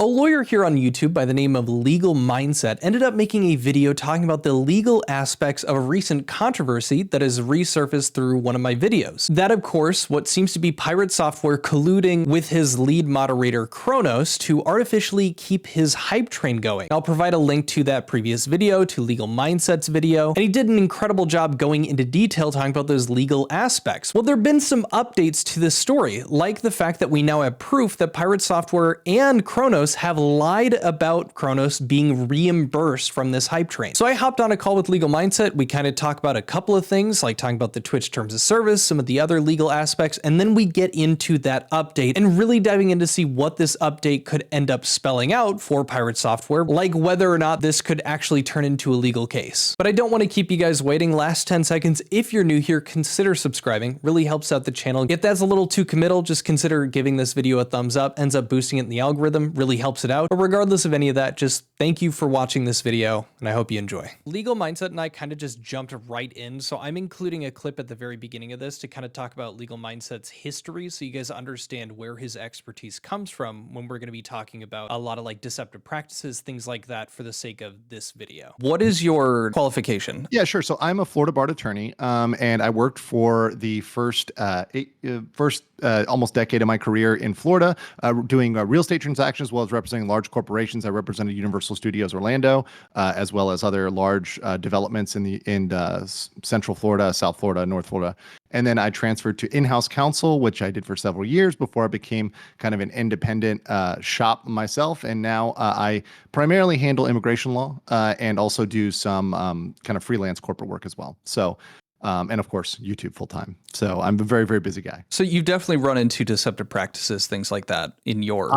A lawyer here on YouTube by the name of Legal Mindset ended up making a video talking about the legal aspects of a recent controversy that has resurfaced through one of my videos. That, of course, what seems to be pirate software colluding with his lead moderator Khronos to artificially keep his hype train going. I'll provide a link to that previous video, to Legal Mindset's video, and he did an incredible job going into detail talking about those legal aspects. Well, there have been some updates to this story, like the fact that we now have proof that pirate software and Khronos have lied about Khronos being reimbursed from this hype train. So I hopped on a call with Legal Mindset. We kind of talk about a couple of things, like talking about the Twitch terms of service, some of the other legal aspects, and then we get into that update and really diving in to see what this update could end up spelling out for pirate software, like whether or not this could actually turn into a legal case. But I don't want to keep you guys waiting. Last 10 seconds, if you're new here, consider subscribing. Really helps out the channel. If that's a little too committal, just consider giving this video a thumbs up. Ends up boosting it in the algorithm, really helps it out. But regardless of any of that, just thank you for watching this video, and I hope you enjoy. Legal Mindset and I kind of just jumped right in, so I'm including a clip at the very beginning of this to kind of talk about Legal Mindset's history so you guys understand where his expertise comes from when we're going to be talking about a lot of like deceptive practices, things like that for the sake of this video. What is your qualification? Yeah, sure. So I'm a Florida Bar attorney, and I worked for the first almost decade of my career in Florida, doing real estate transactions as well as representing large corporations. I represented Universal Studios Orlando, as well as other large developments in Central Florida, South Florida, North Florida. And then I transferred to in-house counsel, which I did for several years before I became kind of an independent shop myself. And now I primarily handle immigration law and also do some kind of freelance corporate work as well. So and of course, YouTube full time. So I'm a very, very busy guy. So you've definitely run into deceptive practices, things like that in your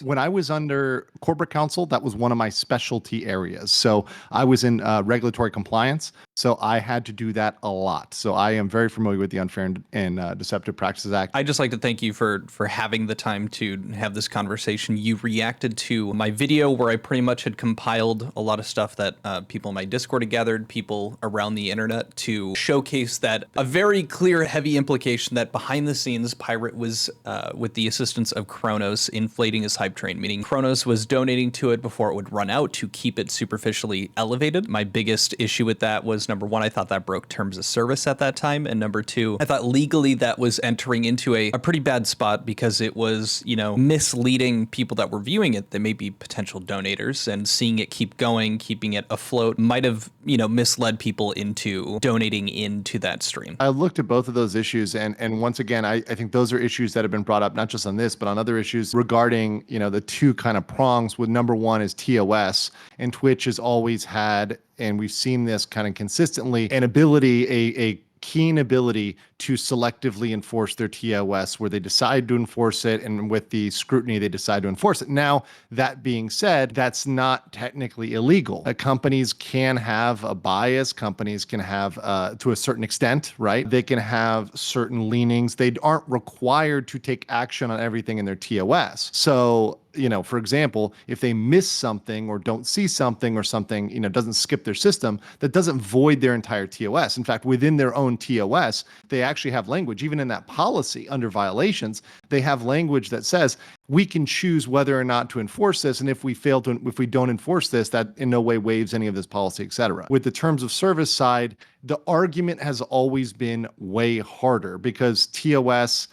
when I was under corporate counsel, that was one of my specialty areas. So I was in regulatory compliance. So I had to do that a lot. So I am very familiar with the Unfair and Deceptive Practices Act. I'd just like to thank you for having the time to have this conversation. You reacted to my video where I pretty much had compiled a lot of stuff that people in my Discord had gathered, people around the internet, to showcase that a very clear, heavy implication that behind the scenes, Pirate was, with the assistance of Khronos, inflating his hype train, meaning Khronos was donating to it before it would run out to keep it superficially elevated. My biggest issue with that was, number one, I thought that broke terms of service at that time. And number two, I thought legally that was entering into a pretty bad spot because it was, you know, misleading people that were viewing it that may be potential donators, and seeing it keep going, keeping it afloat might have, you know, misled people into donating into that stream. I looked at both of those issues, and once again, I think those are issues that have been brought up not just on this, but on other issues regarding, you know, the two kind of prongs. With number one is TOS, and Twitch has always had, and we've seen this kind of consistently, an ability, a keen ability to selectively enforce their TOS where they decide to enforce it, and with the scrutiny they decide to enforce it. Now, that being said, that's not technically illegal. Companies can have a bias, companies can have to a certain extent, right? They can have certain leanings. They aren't required to take action on everything in their TOS. So, you know, for example, if they miss something or don't see something or something, you know, doesn't skip their system, that doesn't void their entire TOS. In fact, within their own TOS, they actually have language, even in that policy under violations, they have language that says we can choose whether or not to enforce this. And if we don't enforce this, that in no way waives any of this policy, et cetera. With the terms of service side, the argument has always been way harder because TOS,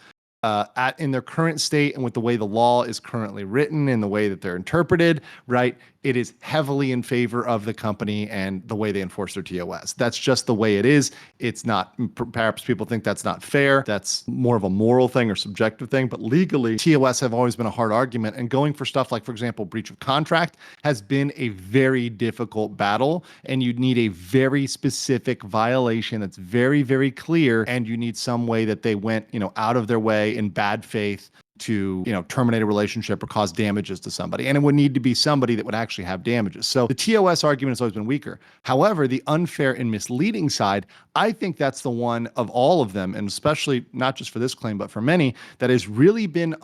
in their current state and with the way the law is currently written and the way that they're interpreted, right, it is heavily in favor of the company and the way they enforce their TOS. That's just the way it is. It's not, perhaps people think that's not fair. That's more of a moral thing or subjective thing, but legally, TOS have always been a hard argument. And going for stuff like, for example, breach of contract has been a very difficult battle, and you need a very specific violation that's very, very clear, and you need some way that they went, you know, out of their way in bad faith to, you know, terminate a relationship or cause damages to somebody. And it would need to be somebody that would actually have damages. So the TOS argument has always been weaker. However, the unfair and misleading side, I think that's the one of all of them, and especially not just for this claim, but for many, that has really been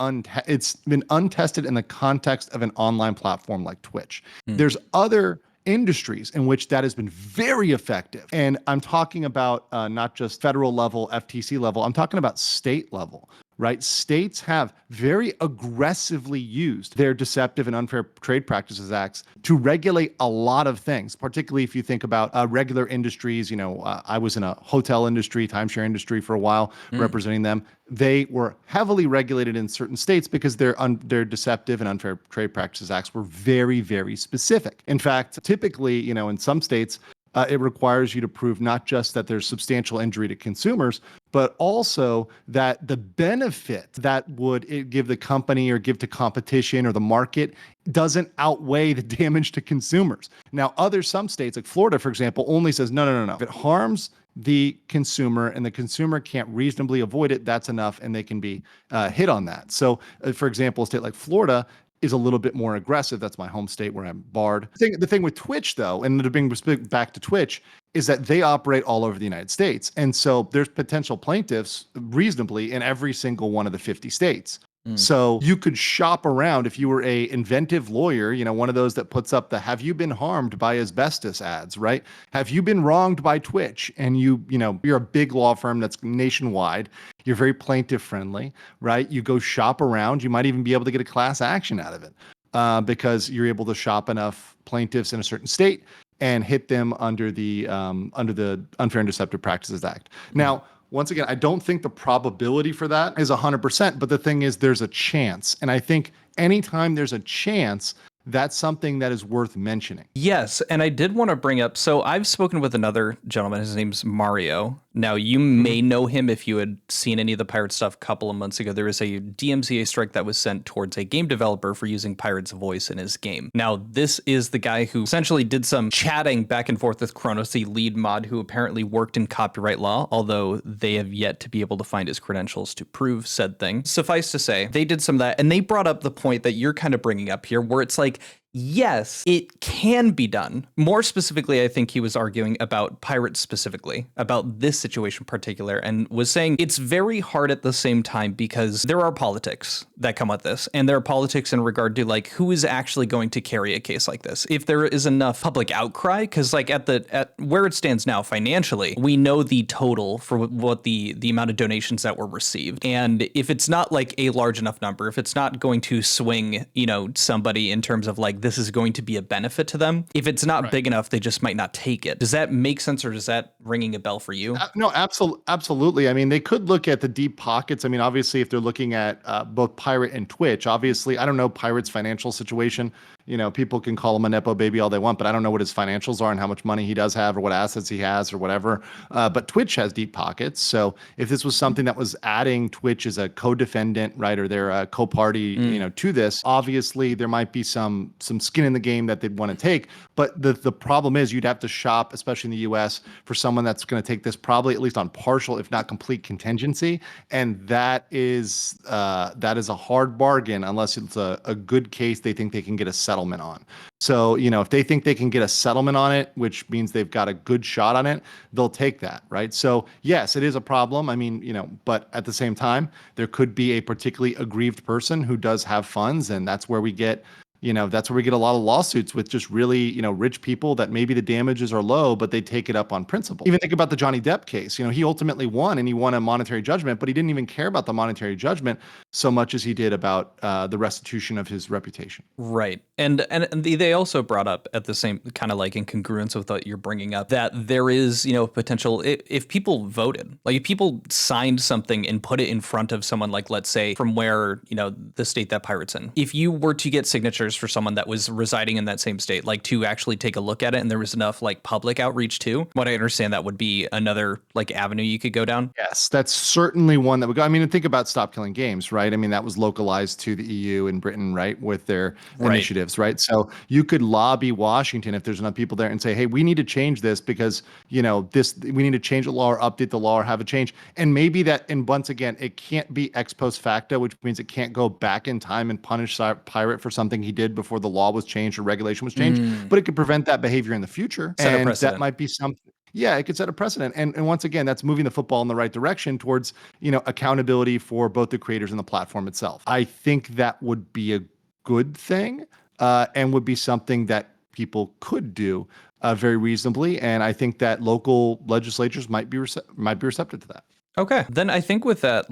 it's been untested in the context of an online platform like Twitch. There's other industries in which that has been very effective. And I'm talking about not just federal level, FTC level, I'm talking about state level, right? States have very aggressively used their Deceptive and Unfair Trade Practices Acts to regulate a lot of things, particularly if you think about regular industries. I was in a hotel industry, timeshare industry for a while, representing them. They were heavily regulated in certain states because their Deceptive and Unfair Trade Practices Acts were very, very specific. In fact, typically, in some states, it requires you to prove not just that there's substantial injury to consumers, but also that the benefit that would it give the company or give to competition or the market doesn't outweigh the damage to consumers. Now, some states, like Florida, for example, only says, no. If it harms the consumer and the consumer can't reasonably avoid it, that's enough, and they can be hit on that. So, for example, a state like Florida is a little bit more aggressive. That's my home state where I'm barred. The thing with Twitch, though, and to bring back to Twitch, is that they operate all over the United States. And so there's potential plaintiffs reasonably in every single one of the 50 states. So you could shop around if you were a inventive lawyer, one of those that puts up the "have you been harmed by asbestos" ads, right? Have you been wronged by Twitch? And you're a big law firm that's nationwide. You're very plaintiff friendly, right? You go shop around. You might even be able to get a class action out of it because you're able to shop enough plaintiffs in a certain state and hit them under the Unfair and Deceptive Practices Act. Now, once again, I don't think the probability for that is 100%, but the thing is there's a chance. And I think anytime there's a chance, that's something that is worth mentioning. Yes, and I did want to bring up, so I've spoken with another gentleman, his name's Mario. Now, you may know him if you had seen any of the pirate stuff a couple of months ago. There was a DMCA strike that was sent towards a game developer for using Pirate's voice in his game. Now, this is the guy who essentially did some chatting back and forth with Khronos, the lead mod who apparently worked in copyright law, although they have yet to be able to find his credentials to prove said thing. Suffice to say, they did some of that, and they brought up the point that you're kind of bringing up here, where it's like, yes, it can be done. More specifically, I think he was arguing about pirates specifically, about this situation in particular, and was saying it's very hard at the same time because there are politics that come with this, and there are politics in regard to like who is actually going to carry a case like this. If there is enough public outcry, because like at where it stands now financially, we know the total for what the amount of donations that were received, and if it's not like a large enough number, if it's not going to swing, somebody in terms of like this is going to be a benefit to them. If it's not big enough, they just might not take it. Does that make sense, or is that ringing a bell for you? No, absolutely. I mean, they could look at the deep pockets. I mean, obviously, if they're looking at both Pirate and Twitch, obviously, I don't know Pirate's financial situation. People can call him a Nepo baby all they want, but I don't know what his financials are and how much money he does have or what assets he has or whatever. But Twitch has deep pockets. So if this was something that was adding Twitch as a co-defendant, right, or they're a co-party, to this, obviously there might be some skin in the game that they'd want to take. But the problem is you'd have to shop, especially in the US, for someone that's going to take this probably at least on partial, if not complete contingency. And that is a hard bargain unless it's a good case they think they can get a settlement on. So, if they think they can get a settlement on it, which means they've got a good shot on it, they'll take that, right? So, yes, it is a problem. I mean, but at the same time, there could be a particularly aggrieved person who does have funds, and that's where we get a lot of lawsuits with just really, rich people that maybe the damages are low, but they take it up on principle. Even think about the Johnny Depp case. He ultimately won and he won a monetary judgment, but he didn't even care about the monetary judgment so much as he did about the restitution of his reputation. Right. And they also brought up at the same kind of like in congruence with what you're bringing up that there is, potential if people voted, like if people signed something and put it in front of someone, like let's say from where, the state that Pirate's in, if you were to get signatures for someone that was residing in that same state, like to actually take a look at it, and there was enough like public outreach too, what I understand that would be another like avenue you could go down. Yes, that's certainly one that would go. I mean, think about Stop Killing Games, right? I mean, that was localized to the EU and Britain, right, with their initiatives, right? So you could lobby Washington if there's enough people there and say, hey, we need to change this because, we need to change the law or update the law or have a change. And maybe that, and once again, it can't be ex post facto, which means it can't go back in time and punish Pirate for something he did before the law was changed or regulation was changed, but it could prevent that behavior in the future. Set a precedent. That might be something. Yeah, it could set a precedent. And once again, that's moving the football in the right direction towards, accountability for both the creators and the platform itself. I think that would be a good thing and would be something that people could do very reasonably. And I think that local legislatures might be receptive to that. Okay, then I think with that,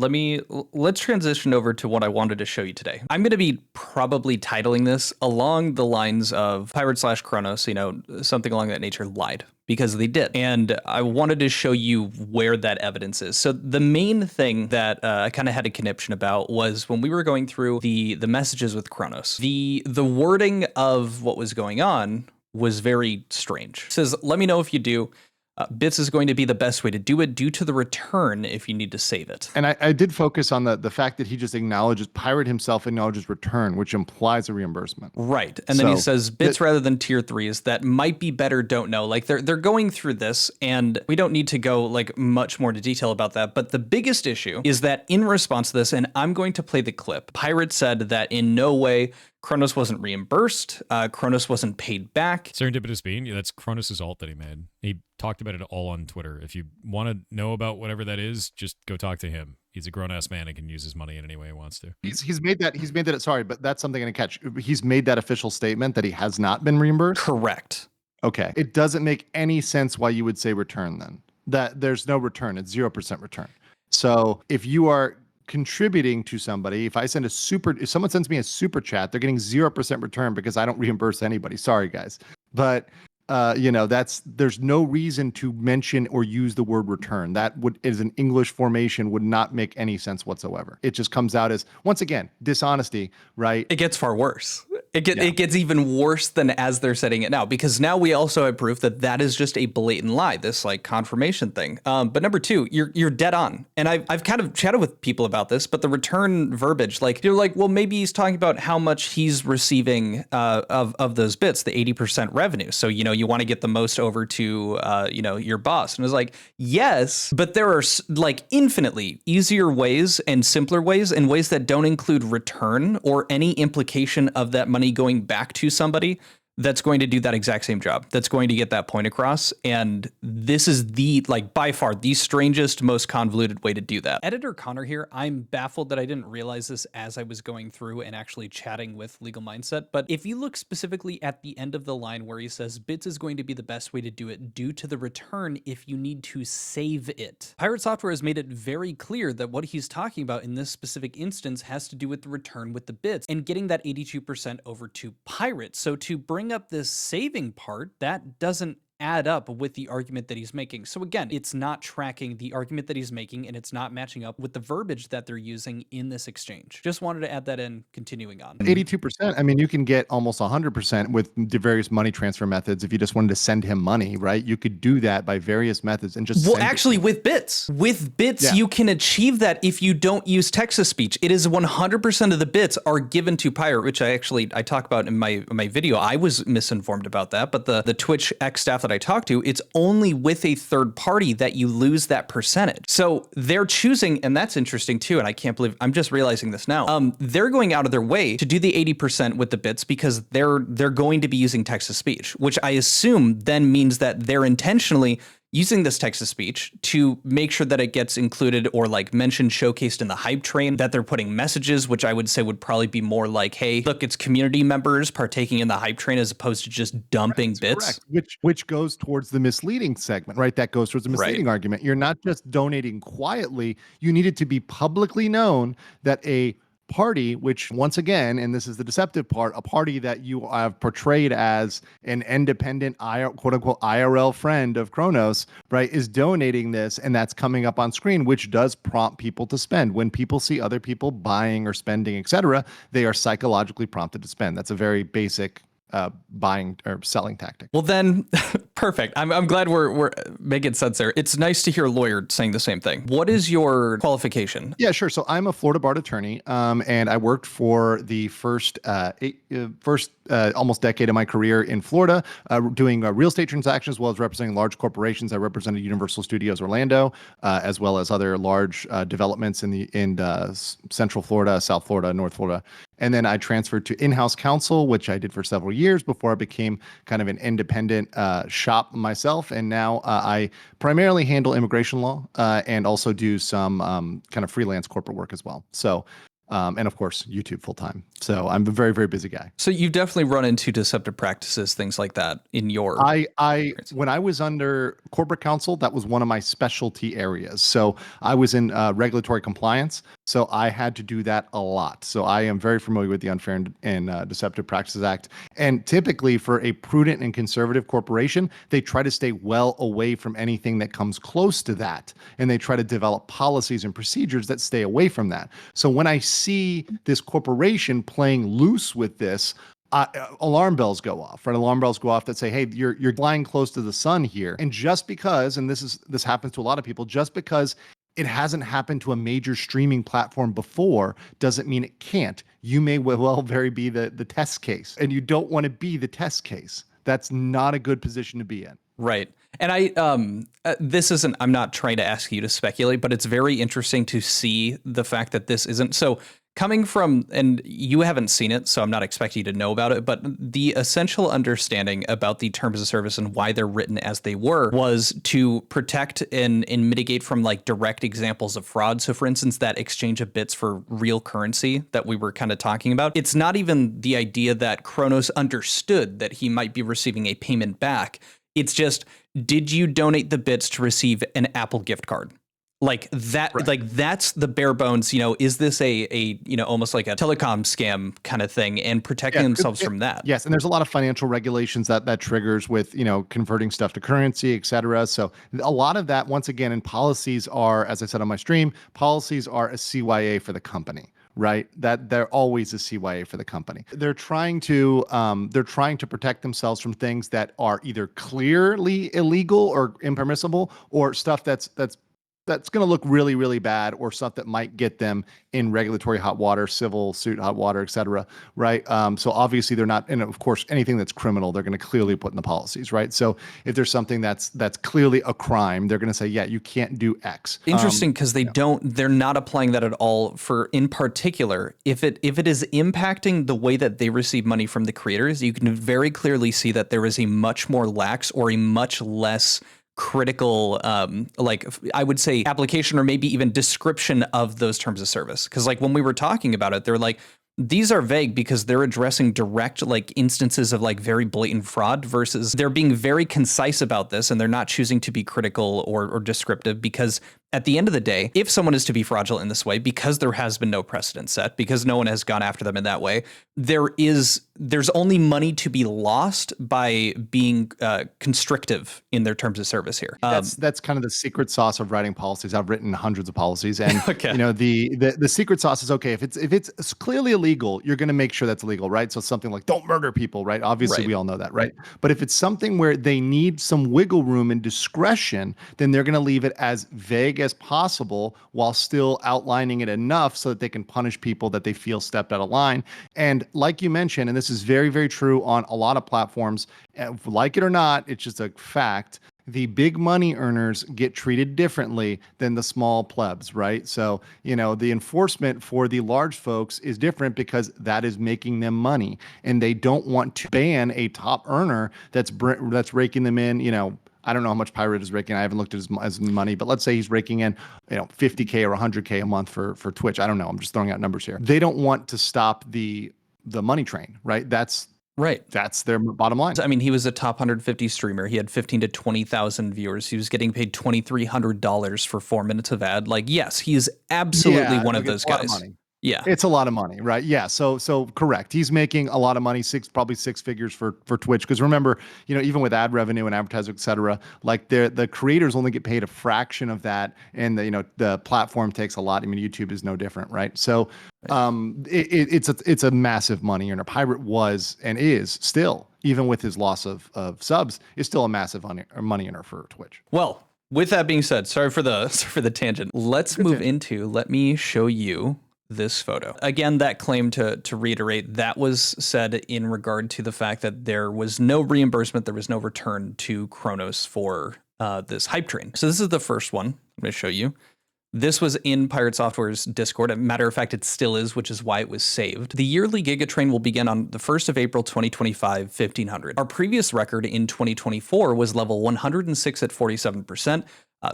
let's transition over to what I wanted to show you today. I'm going to be probably titling this along the lines of Pirate/Khronos, something along that nature, lied, because they did. And I wanted to show you where that evidence is. So the main thing that I kind of had a conniption about was when we were going through the messages with Khronos, the wording of what was going on was very strange. It says, let me know if you do. Bits is going to be the best way to do it due to the return if you need to save it. And I did focus on the fact that he just acknowledges, Pirate himself acknowledges return, which implies a reimbursement. Right. And then he says bits rather than tier 3s that might be better, don't know. Like they're going through this, and we don't need to go like much more into detail about that. But the biggest issue is that in response to this, and I'm going to play the clip, Pirate said that in no way Khronos wasn't reimbursed. Khronos wasn't paid back. Serendipitous Bean, yeah, that's Khronos' alt that he made. He talked about it all on Twitter. If you want to know about whatever that is, just go talk to him. He's a grown-ass man and can use his money in any way he wants to. He's made that. Sorry, but that's something I'm gonna catch. He's made that official statement that he has not been reimbursed. Correct. Okay. It doesn't make any sense why you would say return then. That there's no return. It's 0% return. So if you are contributing to somebody, if someone sends me a super chat, they're getting 0% return because I don't reimburse anybody. Sorry, guys. But there's no reason to mention or use the word return. That is an English formation, would not make any sense whatsoever. It just comes out as, once again, dishonesty, right? It gets far worse. It gets even worse than as they're setting it now, because now we also have proof that is just a blatant lie, this like confirmation thing. But number two, you're dead on. And I've kind of chatted with people about this, but the return verbiage, like you're like, well, maybe he's talking about how much he's receiving of those bits, the 80% revenue. So, you want to get the most over to, your boss. And I was like, yes, but there are like infinitely easier ways and simpler ways, and ways that don't include return or any implication of that money going back to somebody, that's going to do that exact same job, that's going to get that point across. And this is by far the strangest, most convoluted way to do that. Editor Connor here, I'm baffled that I didn't realize this as I was going through and actually chatting with Legal Mindset. But if you look specifically at the end of the line where he says, bits is going to be the best way to do it due to the return if you need to save it. Pirate Software has made it very clear that what he's talking about in this specific instance has to do with the return with the bits and getting that 82% over to Pirate. So to bring up this saving part, that doesn't add up with the argument that he's making. So again, it's not tracking the argument that he's making, and it's not matching up with the verbiage that they're using in this exchange. Just wanted to add that in, continuing on. 82%. I mean, you can get almost 100% with the various money transfer methods. If you just wanted to send him money, right? You could do that by various methods and just with bits. With bits, you can achieve that if you don't use text-to-speech. It is 100% of the bits are given to Pirate, which I talk about in my video. I was misinformed about that, but the Twitch X staff that I talk to, it's only with a third party that you lose that percentage. So they're choosing, and that's interesting too, and I can't believe I'm just realizing this now. They're going out of their way to do the 80% with the bits because they're going to be using text-to-speech, which I assume then means that they're intentionally using this text-to-speech to make sure that it gets included or like mentioned, showcased in the hype train, that they're putting messages, which I would say would probably be more like, hey, look, it's community members partaking in the hype train as opposed to just dumping bits. Correct. Which goes towards the misleading segment, right? That goes towards the misleading argument. You're not just donating quietly. You need it to be publicly known that a party, which once again, and this is the deceptive part, a party that you have portrayed as an independent, quote unquote, IRL friend of Khronos, right, is donating this, and that's coming up on screen, which does prompt people to spend. When people see other people buying or spending, etc., they are psychologically prompted to spend. That's a very basic buying or selling tactic. Well then, perfect. I'm glad we're making sense there. It's nice to hear a lawyer saying the same thing. What is your qualification? Yeah, sure. So I'm a Florida barred attorney, and I worked for the first almost decade of my career in Florida, doing real estate transactions as well as representing large corporations. I represented Universal Studios Orlando, as well as other large developments in Central Florida, South Florida, North Florida. And then I transferred to in-house counsel, which I did for several years before I became kind of an independent shop myself. And now I primarily handle immigration law and also do some kind of freelance corporate work as well. So and of course YouTube full time. So I'm a very, very busy guy. So you've definitely run into deceptive practices, things like that in your When I was under corporate counsel, that was one of my specialty areas. So I was in regulatory compliance. So I had to do that a lot. So I am very familiar with the Unfair and Deceptive Practices Act. And typically for a prudent and conservative corporation, they try to stay well away from anything that comes close to that. And they try to develop policies and procedures that stay away from that. So when I see this corporation playing loose with this, alarm bells go off, right? Alarm bells go off that say, hey, you're flying close to the sun here. And just because, and this happens to a lot of people, just because it hasn't happened to a major streaming platform before doesn't mean it can't. You may well very be the test case, and you don't want to be the test case. That's not a good position to be in. Right. And I'm not trying to ask you to speculate, but it's very interesting to see the fact that this isn't. So coming from, and you haven't seen it, so I'm not expecting you to know about it, but the essential understanding about the terms of service and why they're written as they were was to protect and mitigate from like direct examples of fraud. So for instance, that exchange of bits for real currency that we were kind of talking about, it's not even the idea that Khronos understood that he might be receiving a payment back. It's just, did you donate the bits to receive an Apple gift card? Like that, right. Like that's the bare bones, is this a almost like a telecom scam kind of thing, and protecting themselves from that. Yes. And there's a lot of financial regulations that triggers with, converting stuff to currency, et cetera. So a lot of that, once again, in policies are, as I said on my stream, policies are a CYA for the company. Right, that they're always a CYA for the company. They're trying to protect themselves from things that are either clearly illegal or impermissible, or stuff that's going to look really, really bad, or stuff that might get them in regulatory hot water, civil suit hot water, et cetera, right? So obviously they're not, and of course, anything that's criminal, they're going to clearly put in the policies, right? So if there's something that's clearly a crime, they're going to say, yeah, you can't do X. Interesting, because they're not applying that at all for, in particular, if it is impacting the way that they receive money from the creators, you can very clearly see that there is a much more lax or a much less critical, like I would say application or maybe even description of those terms of service. Because like when we were talking about it, they're like, these are vague because they're addressing direct like instances of like very blatant fraud, versus they're being very concise about this and they're not choosing to be critical or descriptive, because at the end of the day, if someone is to be fraudulent in this way, because there has been no precedent set, because no one has gone after them in that way, there's only money to be lost by being constrictive in their terms of service here. That's kind of the secret sauce of writing policies. I've written hundreds of policies, and okay. The secret sauce is, okay, if it's clearly illegal, you're going to make sure that's illegal, right? So something like don't murder people, right? Obviously, we all know that, right? But if it's something where they need some wiggle room and discretion, then they're going to leave it as vague as possible while still outlining it enough so that they can punish people that they feel stepped out of line. And like you mentioned, and this is very, very true on a lot of platforms, like it or not, it's just a fact, the big money earners get treated differently than the small plebs, right? So, the enforcement for the large folks is different because that is making them money, and they don't want to ban a top earner that's raking them in, I don't know how much Pirate is raking. I haven't looked at his money, but let's say he's raking in, $50K or $100K a month for Twitch. I don't know. I'm just throwing out numbers here. They don't want to stop the money train, right? That's their bottom line. I mean, he was a top 150 streamer. He had 15 to 20,000 viewers. He was getting paid $2,300 for 4 minutes of ad. Like, yes, he is absolutely one of those guys. Yeah, it's a lot of money, right? Yeah, so correct. He's making a lot of money, probably six figures for Twitch. Because remember, even with ad revenue and advertising, et cetera, like the creators only get paid a fraction of that, and the platform takes a lot. I mean, YouTube is no different, right? So, it's a massive money earner. Pirate was and is still, even with his loss of subs, is still a massive money earner for Twitch. Well, with that being said, sorry for the tangent. Let's move into. Let me show you this photo. Again, that claim, to reiterate, that was said in regard to the fact that there was no reimbursement, there was no return to Khronos for this hype train. So this is the first one I'm going to show you. This was in Pirate Software's Discord. As a matter of fact, it still is, which is why it was saved. The yearly Giga Train will begin on the 1st of April, 2025, 1500. Our previous record in 2024 was level 106 at 47%.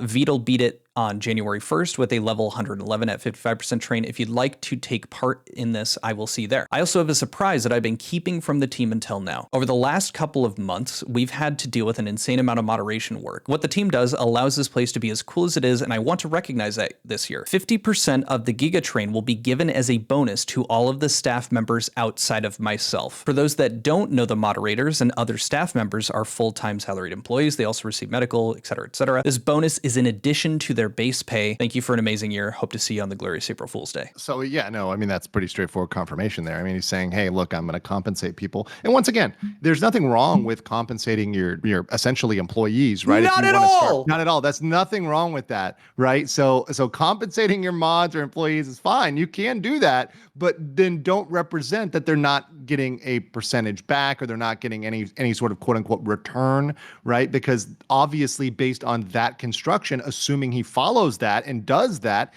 Vital beat it on January 1st with a level 111 at 55% train. If you'd like to take part in this, I will see you there. I also have a surprise that I've been keeping from the team until now. Over the last couple of months, we've had to deal with an insane amount of moderation work. What the team does allows this place to be as cool as it is, and I want to recognize that this year. 50% of the Giga Train will be given as a bonus to all of the staff members outside of myself. For those that don't know, the moderators and other staff members are full-time salaried employees. They also receive medical, etc., etc. This bonus is in addition to their base pay. Thank you for an amazing year. Hope to see you on the glorious April Fool's Day. So yeah, no, I mean, that's pretty straightforward confirmation there. I mean, he's saying, hey, look, I'm going to compensate people. And once again, there's nothing wrong with compensating your essentially employees, right? Not at all. Not at all. That's nothing wrong with that, right? So compensating your mods or employees is fine. You can do that, but then don't represent that they're not getting a percentage back or they're not getting any sort of quote unquote return, right? Because obviously based on that construction, assuming he follows that and does that,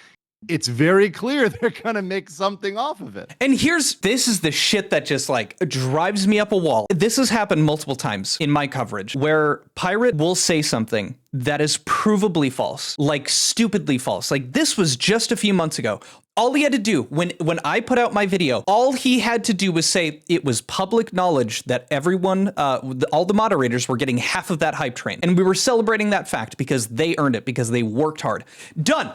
it's very clear they're gonna make something off of it. And this is the shit that just like drives me up a wall. This has happened multiple times in my coverage where Pirate will say something that is provably false, like stupidly false. Like this was just a few months ago. All he had to do when I put out my video, all he had to do was say it was public knowledge that everyone, all the moderators were getting half of that hype train. And we were celebrating that fact because they earned it, because they worked hard. Done.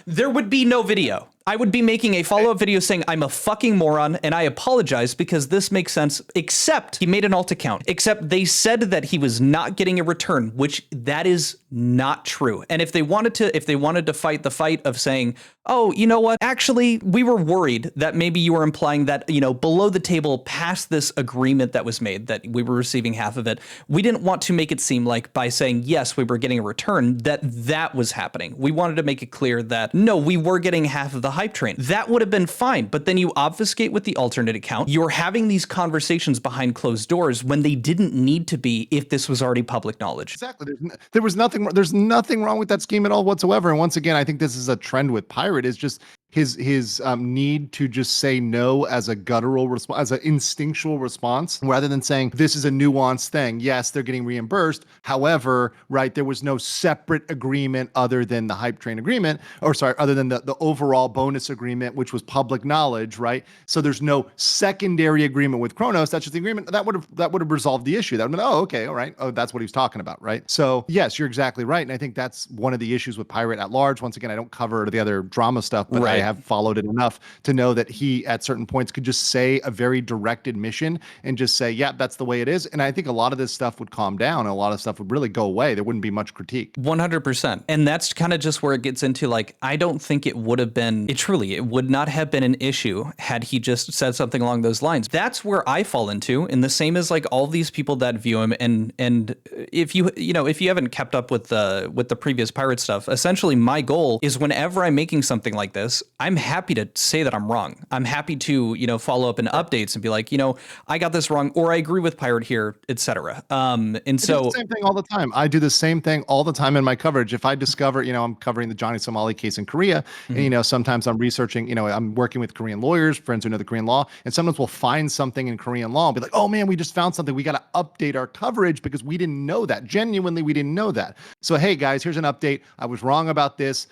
There would be no video. I would be making a follow-up video saying I'm a fucking moron and I apologize because this makes sense, except he made an alt account, except they said that he was not getting a return, which that is not true. And if they wanted to fight the fight of saying, oh, you know what? Actually, we were worried that maybe you were implying that, you know, below the table past this agreement that was made that we were receiving half of it. We didn't want to make it seem like by saying, yes, we were getting a return, that was happening. We wanted to make it clear that, no, we were getting half of the hype train. That would have been fine. But then you obfuscate with the alternate account. You're having these conversations behind closed doors when they didn't need to be if this was already public knowledge. Exactly. There's nothing wrong with that scheme at all whatsoever. And once again, I think this is a trend with Pirate is just his need to just say no as a guttural response, as an instinctual response, rather than saying this is a nuanced thing. Yes, they're getting reimbursed. However, right, there was no separate agreement other than the hype train agreement, other than the overall bonus agreement, which was public knowledge, right? So there's no secondary agreement with Khronos. That's just the agreement that would have resolved the issue. That would have been, oh, okay, all right. Oh, that's what he was talking about, right? So yes, you're exactly right. And I think that's one of the issues with Pirate at large. Once again, I don't cover the other drama stuff, but right. I have followed it enough to know that he at certain points could just say a very directed mission and just say, yeah, that's the way it is. And I think a lot of this stuff would calm down and a lot of stuff would really go away. There wouldn't be much critique. 100%. And that's kind of just where it gets into like, I don't think it would have been, it would not have been an issue had he just said something along those lines. That's where I fall into, and the same as like all these people that view him. And if you haven't kept up with the previous Pirate stuff, essentially my goal is whenever I'm making something like this, I'm happy to say that I'm wrong. I'm happy to, follow up in updates and be like, I got this wrong, or I agree with Pirate here, etc. And so the same thing all the time. I do the same thing all the time in my coverage. If I discover, I'm covering the Johnny Somali case in Korea, and sometimes I'm researching, I'm working with Korean lawyers, friends who know the Korean law, and sometimes we'll find something in Korean law and be like, oh man, we just found something. We got to update our coverage because we didn't know that. Genuinely, we didn't know that. So hey guys, here's an update. I was wrong about this.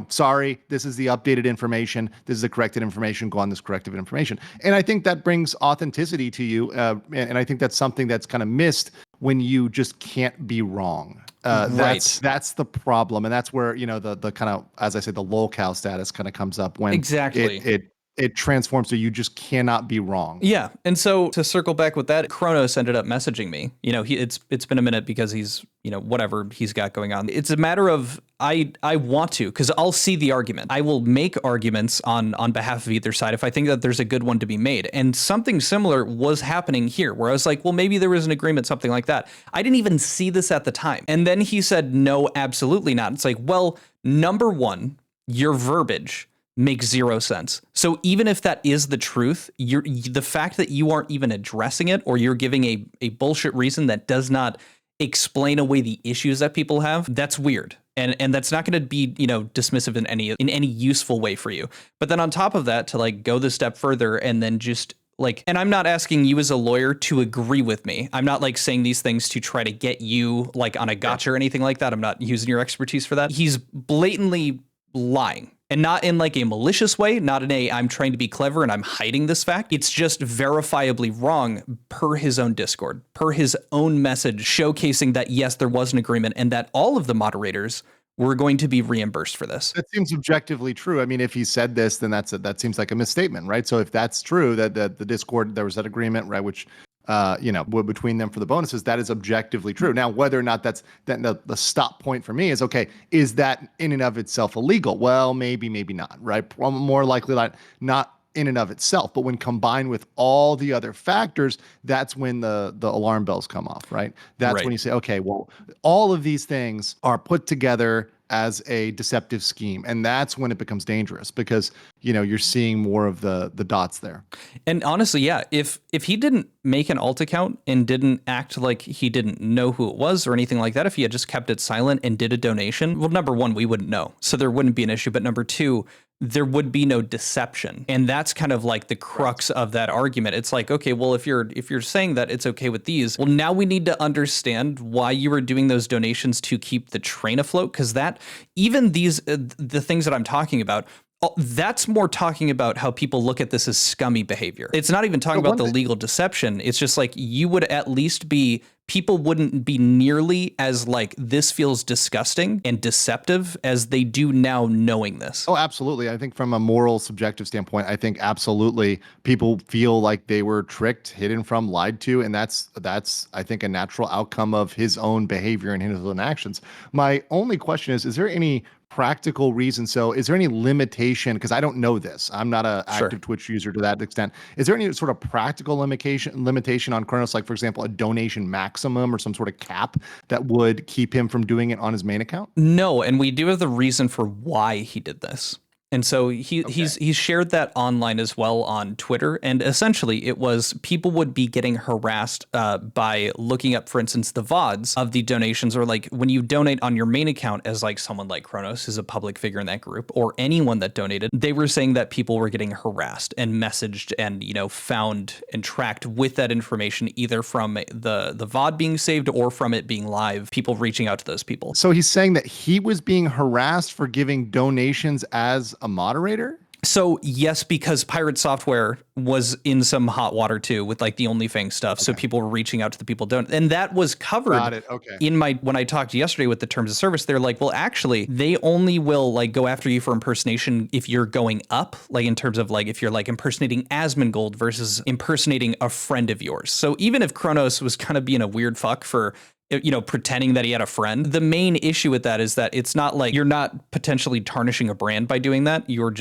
Sorry, this is the updated information. This is the corrected information. Go on this corrective information. And I think that brings authenticity to you. And I think that's something that's kind of missed when you just can't be wrong. Right. That's the problem. And that's where, the kind of, as I said, the lolcow status kind of comes up when exactly it transforms so you just cannot be wrong. Yeah. And so to circle back with that, Khronos ended up messaging me. It's been a minute because he's, whatever he's got going on. It's a matter of I want to, because I'll see the argument. I will make arguments on behalf of either side if I think that there's a good one to be made. And something similar was happening here where I was like, well, maybe there was an agreement, something like that. I didn't even see this at the time. And then he said, no, absolutely not. It's like, well, number one, your verbiage makes zero sense. So even if that is the truth, the fact that you aren't even addressing it, or you're giving a bullshit reason that does not explain away the issues that people have, that's weird. And that's not going to be, dismissive in any useful way for you. But then on top of that, to like go the step further and then just Like, and I'm not asking you as a lawyer to agree with me. I'm not like saying these things to try to get you like on a gotcha or anything like that. I'm not using your expertise for that. He's blatantly lying. And not in like a malicious way, not in a I'm trying to be clever and I'm hiding this fact. It's just verifiably wrong per his own Discord, per his own message showcasing that, yes, there was an agreement and that all of the moderators were going to be reimbursed for this. That seems objectively true. I mean, if he said this, then that seems like a misstatement, right? So if that's true, that the Discord, there was that agreement, right, which between them for the bonuses, that is objectively true. Now, whether or not that's the stop point for me is, okay, is that in and of itself illegal? Well, maybe not, right? More likely not in and of itself, but when combined with all the other factors, that's when the alarm bells come off, right? That's when you say, okay, well, all of these things are put together as a deceptive scheme, and that's when it becomes dangerous because you're seeing more of the dots there. And honestly, yeah, if he didn't make an alt account and didn't act like he didn't know who it was or anything like that, if he had just kept it silent and did a donation, well, number one, we wouldn't know, so there wouldn't be an issue. But number two, there would be no deception. And that's kind of like the crux of that argument. It's like, okay, well, if you're saying that it's okay with these, well, now we need to understand why you were doing those donations to keep the train afloat. Because that, even these, the things that I'm talking about, that's more talking about how people look at this as scummy behavior. It's not even talking about the legal deception. It's just like you would at least be, people wouldn't be nearly as like, this feels disgusting and deceptive as they do now knowing this. Oh, absolutely. I think from a moral subjective standpoint, I think absolutely people feel like they were tricked, hidden from, lied to. And that's I think a natural outcome of his own behavior and his own actions. My only question is there any practical reason? So is there any limitation? Because I don't know this. I'm not an active Twitch user to that extent. Is there any sort of practical limitation on Khronos, like, for example, a donation maximum or some sort of cap that would keep him from doing it on his main account? No, and we do have the reason for why he did this. And so he's shared that online as well on Twitter. And essentially it was people would be getting harassed by looking up, for instance, the VODs of the donations, or like when you donate on your main account as like someone like Khronos is a public figure in that group, or anyone that donated, they were saying that people were getting harassed and messaged and, found and tracked with that information, either from the VOD being saved or from it being live, people reaching out to those people. So he's saying that he was being harassed for giving donations as a moderator? So yes, because Pirate Software was in some hot water too with like the OnlyFans stuff. Okay. So people were reaching out to the people and that was covered in when I talked yesterday with the terms of service. They're like, well, actually, they only will like go after you for impersonation if you're going up, like in terms of like if you're like impersonating Asmongold versus impersonating a friend of yours. So even if Khronos was kind of being a weird fuck for pretending that he had a friend, the main issue with that is that it's not like you're not potentially tarnishing a brand by doing that. You're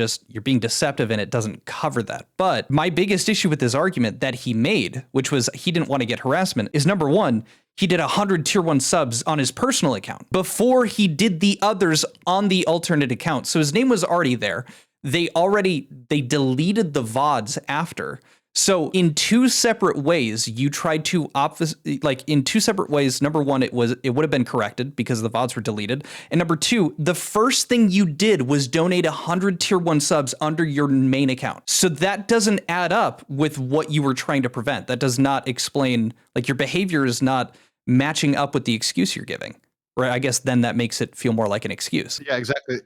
being deceptive and it doesn't cover that. But my biggest issue with this argument that he made, which was he didn't want to get harassment, is number one, he did 100 tier 1 subs on his personal account before he did the others on the alternate account. So his name was already there. They deleted the VODs after. So in two separate ways, you tried to number one, it would have been corrected because the VODs were deleted. And number two, the first thing you did was donate 100 tier 1 subs under your main account. So that doesn't add up with what you were trying to prevent. That does not explain, like, your behavior is not matching up with the excuse you're giving. Right, I guess then that makes it feel more like an excuse. Yeah, exactly.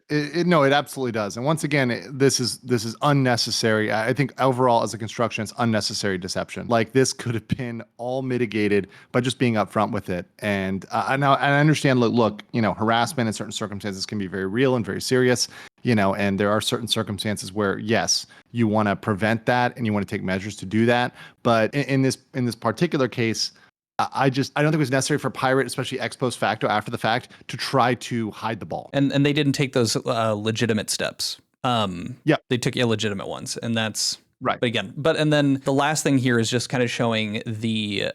No, it absolutely does. And once again, this is unnecessary. I think overall, as a construction, it's unnecessary deception. Like, this could have been all mitigated by just being upfront with it. And I understand. Look, harassment in certain circumstances can be very real and very serious. And there are certain circumstances where, yes, you want to prevent that and you want to take measures to do that. But in this particular case, I don't think it was necessary for Pirate, especially ex post facto after the fact, to try to hide the ball. And they didn't take those legitimate steps. They took illegitimate ones, and that's right. And then the last thing here is just kind of showing the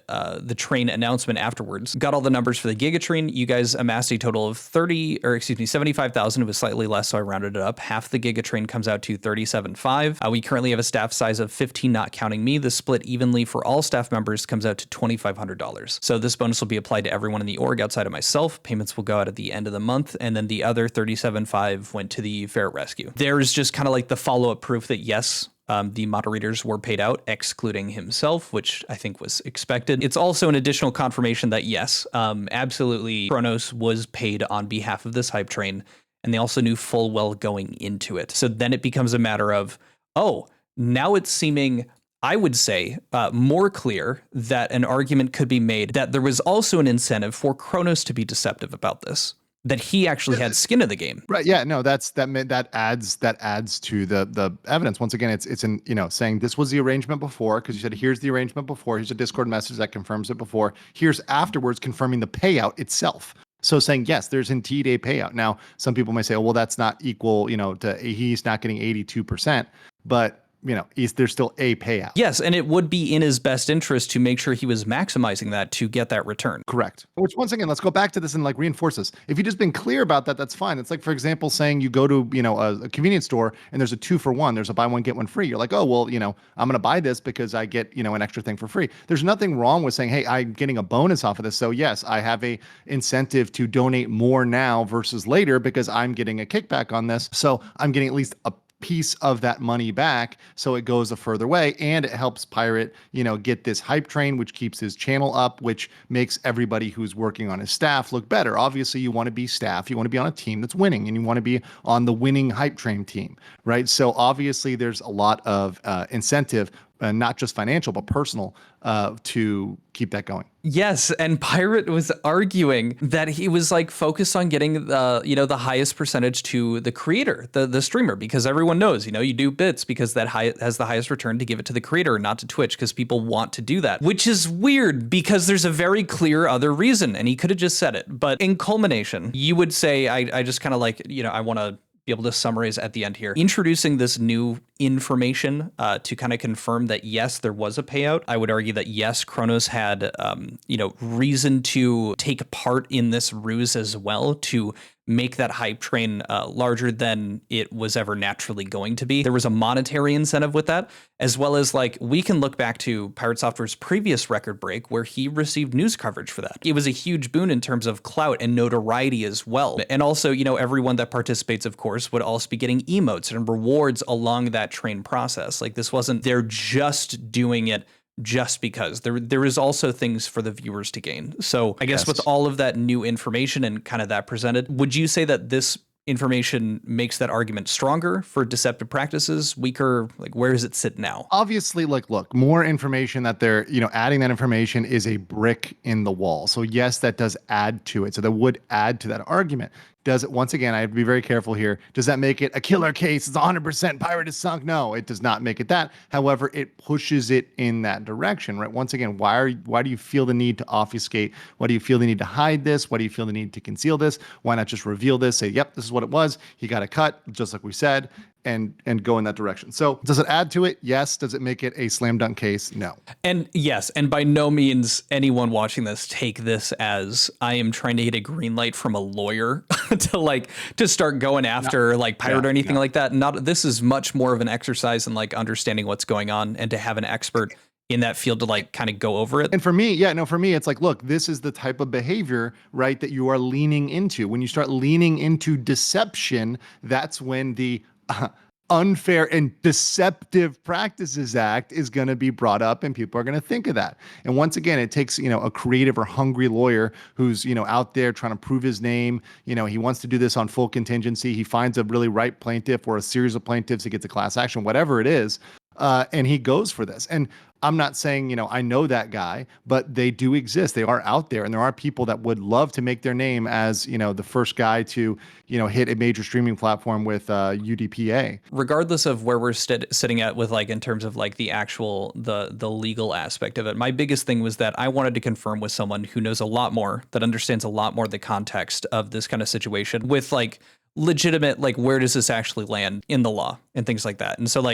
train announcement afterwards. Got all the numbers for the Gigatrain. You guys amassed a total of 75,000. It was slightly less, so I rounded it up. Half the Gigatrain comes out to 37.5. We currently have a staff size of 15, not counting me. The split evenly for all staff members comes out to $2,500. So this bonus will be applied to everyone in the org outside of myself. Payments will go out at the end of the month, and then the other 37.5 went to the Ferret Rescue. There's just kind of like the follow-up proof that yes, the moderators were paid out, excluding himself, which I think was expected. It's also an additional confirmation that yes, absolutely, Khronos was paid on behalf of this hype train, and they also knew full well going into it. So then it becomes a matter of, oh, now it's seeming, I would say, more clear that an argument could be made that there was also an incentive for Khronos to be deceptive about this, that he actually had skin in the game. Right. Yeah. No. That adds to the evidence. Once again, it's in saying this was the arrangement before, because you said here's the arrangement before. Here's a Discord message that confirms it before. Here's afterwards confirming the payout itself. So saying yes, there's indeed a payout. Now, some people may say, oh, well, that's not equal. To he's not getting 82%, but there's still a payout. Yes, and it would be in his best interest to make sure he was maximizing that to get that return. Correct. Which, once again, let's go back to this and reinforce this. If you just been clear about that, that's fine. It's like, for example, saying you go to a convenience store and there's a 2-for-1. There's a buy one get one free. You're like, oh well, I'm going to buy this because I get an extra thing for free. There's nothing wrong with saying, hey, I'm getting a bonus off of this. So yes, I have a incentive to donate more now versus later because I'm getting a kickback on this. So I'm getting at least a piece of that money back, so it goes a further way, and it helps Pirate get this hype train, which keeps his channel up, which makes everybody who's working on his staff look better. Obviously, you want to be staff, you want to be on a team that's winning, and you want to be on the winning hype train team, right? So obviously there's a lot of incentive, not just financial but personal, to keep that going. Yes, and Pirate was arguing that he was focused on getting the highest percentage to the creator, the streamer, because everyone knows, you do bits because that has the highest return to give it to the creator, not to Twitch, because people want to do that, which is weird because there's a very clear other reason, and he could have just said it. But in culmination, you would say, I just kind of I want to be able to summarize at the end here, introducing this new information to kind of confirm that yes, there was a payout. I would argue that yes, Khronos had reason to take part in this ruse as well, to make that hype train larger than it was ever naturally going to be. There was a monetary incentive with that, as well as we can look back to Pirate Software's previous record break where he received news coverage for that. It was a huge boon in terms of clout and notoriety as well. And also, everyone that participates, of course, would also be getting emotes and rewards along that train process. This wasn't, they're just doing it just because. There is also things for the viewers to gain. So I guess with all of that new information and kind of that presented, would you say that this information makes that argument stronger for deceptive practices, weaker? Where does it sit now? Obviously, look, more information that they're, adding that information is a brick in the wall. So yes, that does add to it. So that would add to that argument. Does it, once again, I have to be very careful here. Does that make it a killer case? It's 100% Pirate is sunk. No, it does not make it that. However, it pushes it in that direction, right? Once again, why do you feel the need to obfuscate? Why do you feel the need to hide this? Why do you feel the need to conceal this? Why not just reveal this? Say, yep, this is what it was. He got a cut, just like we said, and go in that direction. So does it add to it? Yes. Does it make it a slam dunk case? No. And yes, and by no means anyone watching this take this as I am trying to get a green light from a lawyer to start going after Pirate or anything like that. This is much more of an exercise in understanding what's going on and to have an expert in that field to kind of go over it. And for me, it's look, this is the type of behavior, right, that you are leaning into. When you start leaning into deception, that's when the Unfair and Deceptive Practices Act is going to be brought up, and people are going to think of that. And once again, it takes, a creative or hungry lawyer who's, out there trying to prove his name. He wants to do this on full contingency. He finds a really right plaintiff or a series of plaintiffs. He gets a class action, whatever it is. And he goes for this. And I'm not saying, I know that guy, but they do exist. They are out there, and there are people that would love to make their name as, the first guy to, hit a major streaming platform with UDPA. Regardless of where we're sitting at with in terms of the actual, the legal aspect of it, my biggest thing was that I wanted to confirm with someone who knows a lot more, that understands a lot more the context of this kind of situation with legitimate, where does this actually land in the law and things like that. And so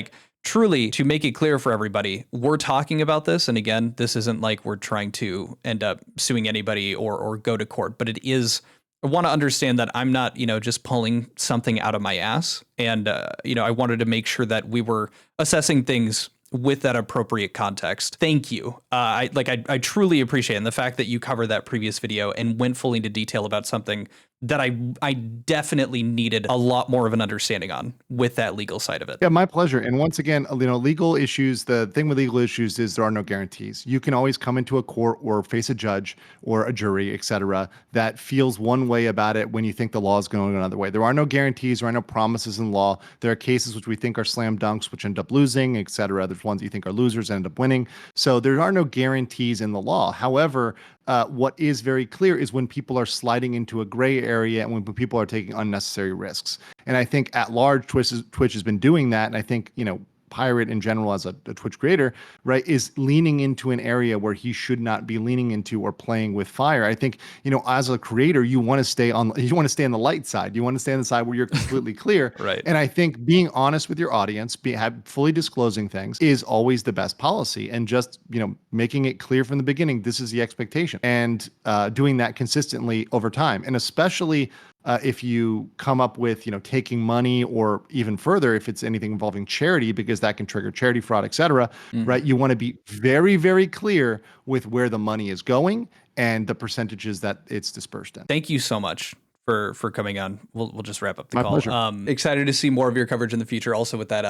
truly, to make it clear for everybody, we're talking about this. And again, this isn't we're trying to end up suing anybody or go to court, but it is, I want to understand that I'm not, just pulling something out of my ass. And, I wanted to make sure that we were assessing things with that appropriate context. Thank you. I truly appreciate it. And the fact that you covered that previous video and went fully into detail about something that I definitely needed a lot more of an understanding on with that legal side of it. Yeah, my pleasure. And once again, legal issues, the thing with legal issues is there are no guarantees. You can always come into a court or face a judge or a jury, et cetera, that feels one way about it when you think the law is going another way. There are no guarantees. There are no promises in law. There are cases which we think are slam dunks, which end up losing, et cetera. There's ones you think are losers and end up winning. So there are no guarantees in the law. However, what is very clear is when people are sliding into a gray area and when people are taking unnecessary risks. And I think at large, Twitch has been doing that. And I think, Pirate in general as a Twitch creator, right, is leaning into an area where he should not be leaning into or playing with fire. I think, as a creator, you want to stay on the light side. You want to stay on the side where you're completely clear. Right. And I think being honest with your audience, fully disclosing things is always the best policy. And just, making it clear from the beginning, this is the expectation, and doing that consistently over time. And especially if you come up with, taking money, or even further, if it's anything involving charity, because that can trigger charity fraud, et cetera, right? You want to be very, very clear with where the money is going and the percentages that it's dispersed in. Thank you so much for coming on. We'll just wrap up the My call. pleasure. Excited to see more of your coverage in the future. Also with that,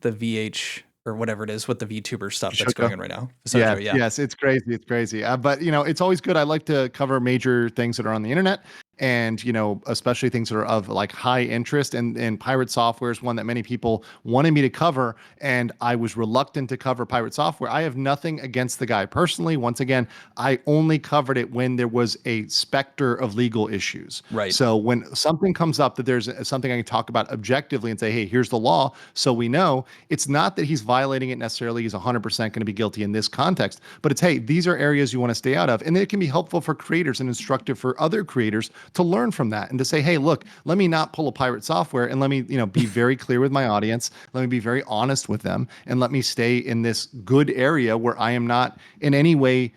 the VH or whatever it is with the VTuber stuff that's going on right now. Yeah. Yes, it's crazy. It's crazy. But it's always good. I like to cover major things that are on the internet. And, especially things that are of like high interest, and Pirate Software is one that many people wanted me to cover. And I was reluctant to cover Pirate Software. I have nothing against the guy personally. Once again, I only covered it when there was a specter of legal issues. Right. So when something comes up that there's something I can talk about objectively and say, hey, here's the law, so we know, it's not that he's violating it necessarily. He's 100% going to be guilty in this context, but it's, hey, these are areas you want to stay out of. And it can be helpful for creators and instructive for other creators to learn from that and to say, hey, look, let me not pull a Pirate Software, and let me, be very clear with my audience. Let me be very honest with them, and let me stay in this good area where I am not in any way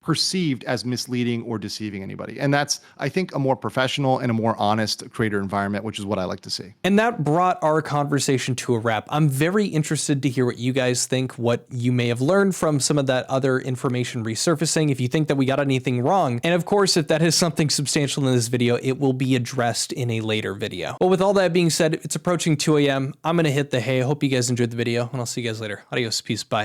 perceived as misleading or deceiving anybody. And that's, I think, a more professional and a more honest creator environment, which is what I like to see. And that brought our conversation to a wrap. I'm very interested to hear what you guys think, what you may have learned from some of that other information resurfacing, if you think that we got anything wrong. And of course, if that is something substantial in this video, it will be addressed in a later video. Well, with all that being said, it's approaching 2 a.m. I'm going to hit the hay. I hope you guys enjoyed the video, and I'll see you guys later. Adios. Peace. Bye.